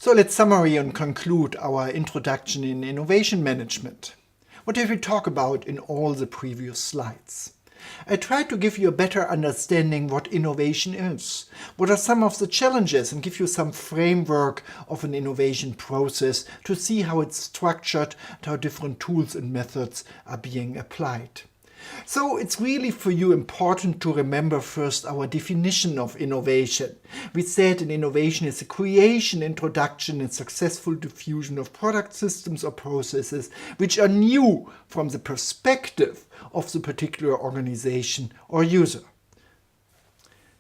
So let's summary and conclude our introduction in innovation management. What did we talk about in all the previous slides? I tried to give you a better understanding what innovation is, what are some of the challenges, and give you some framework of an innovation process to see how it's structured and how different tools and methods are being applied. So it's really for you important to remember first our definition of innovation. We said an innovation is a creation, introduction, and successful diffusion of product systems or processes which are new from the perspective of the particular organization or user.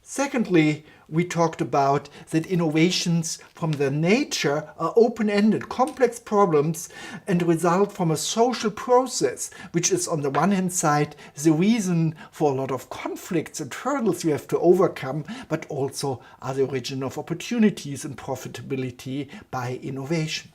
Secondly, we talked about that innovations from their nature are open-ended, complex problems and result from a social process, which is on the one hand side the reason for a lot of conflicts and hurdles you have to overcome, but also are the origin of opportunities and profitability by innovation.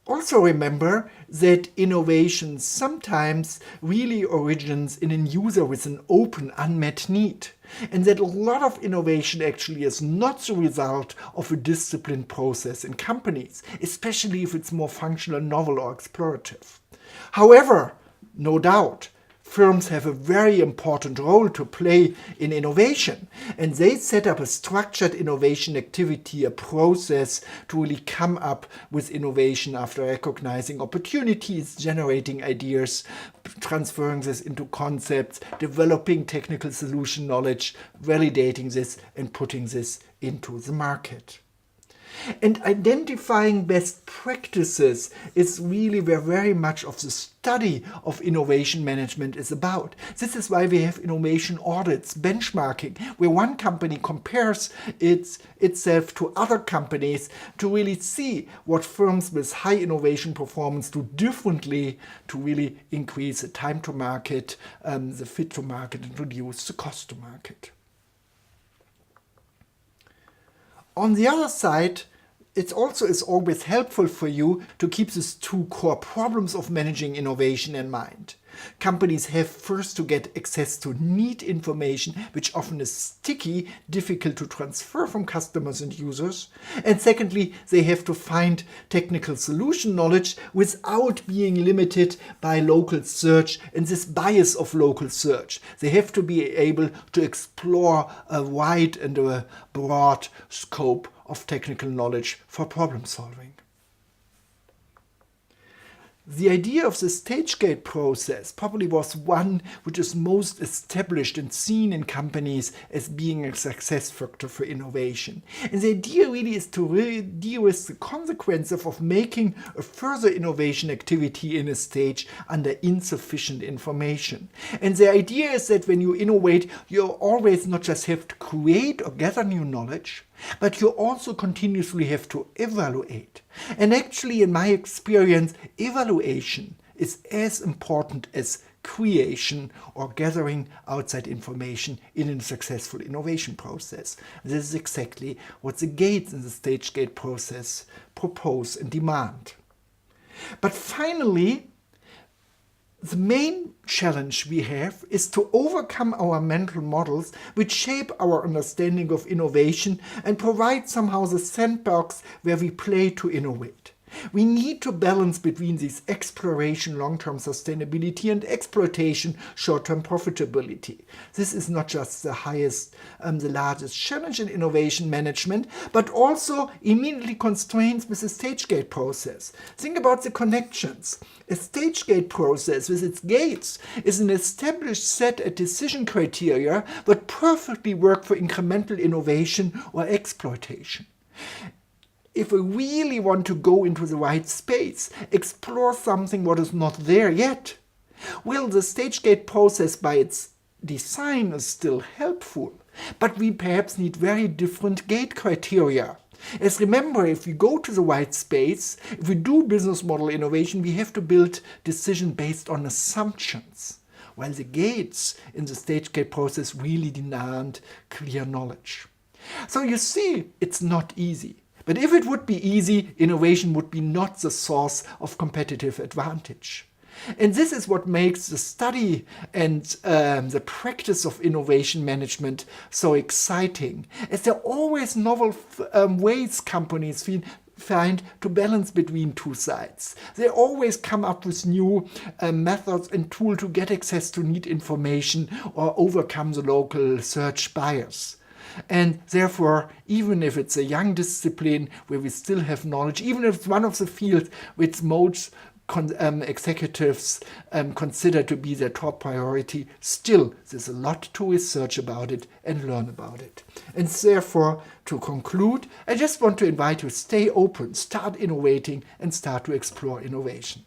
Also remember that innovation sometimes really originates in a user with an open, unmet need, and that a lot of innovation actually is not the result of a disciplined process in companies, especially if it's more functional, novel, or explorative. However, no doubt, firms have a very important role to play in innovation, and they set up a structured innovation activity, a process to really come up with innovation after recognizing opportunities, generating ideas, transferring this into concepts, developing technical solution knowledge, validating this, and putting this into the market. And identifying best practices is really where very much of the study of innovation management is about. This is why we have innovation audits, benchmarking, where one company compares itself to other companies to really see what firms with high innovation performance do differently to really increase the time to market, the fit to market, and reduce the cost to market. On the other side, it also is always helpful for you to keep these two core problems of managing innovation in mind. Companies have first to get access to neat information, which often is sticky, difficult to transfer from customers and users. And secondly, they have to find technical solution knowledge without being limited by local search and this bias of local search. They have to be able to explore a wide and a broad scope of technical knowledge for problem solving. The idea of the stage gate process probably was one which is most established and seen in companies as being a success factor for innovation. And the idea really is to deal with the consequences of making a further innovation activity in a stage under insufficient information. And the idea is that when you innovate, you always not just have to create or gather new knowledge, but you also continuously have to evaluate. And actually, in my experience, evaluation is as important as creation or gathering outside information in a successful innovation process. This is exactly what the gates in the stage gate process propose and demand. But finally, the main challenge we have is to overcome our mental models which shape our understanding of innovation and provide somehow the sandbox where we play to innovate. We need to balance between this exploration, long-term sustainability, and exploitation, short-term profitability. This is not just the largest challenge in innovation management, but also immediately constraints with the stage gate process. Think about the connections. A stage gate process with its gates is an established set of decision criteria that perfectly work for incremental innovation or exploitation. If we really want to go into the right space, explore something what is not there yet, well, the stage gate process by its design is still helpful, but we perhaps need very different gate criteria. As remember, if we go to the right space, if we do business model innovation, we have to build decision based on assumptions, while the gates in the stage gate process really demand clear knowledge. So you see, it's not easy. But if it would be easy, innovation would be not the source of competitive advantage. And this is what makes the study and the practice of innovation management so exciting, as there are always novel ways companies find to balance between two sides. They always come up with new methods and tools to get access to need information or overcome the local search bias. And therefore, even if it's a young discipline where we still have knowledge, even if it's one of the fields which most executives consider to be their top priority, still there's a lot to research about it and learn about it. And therefore, to conclude, I just want to invite you to stay open, start innovating, and start to explore innovation.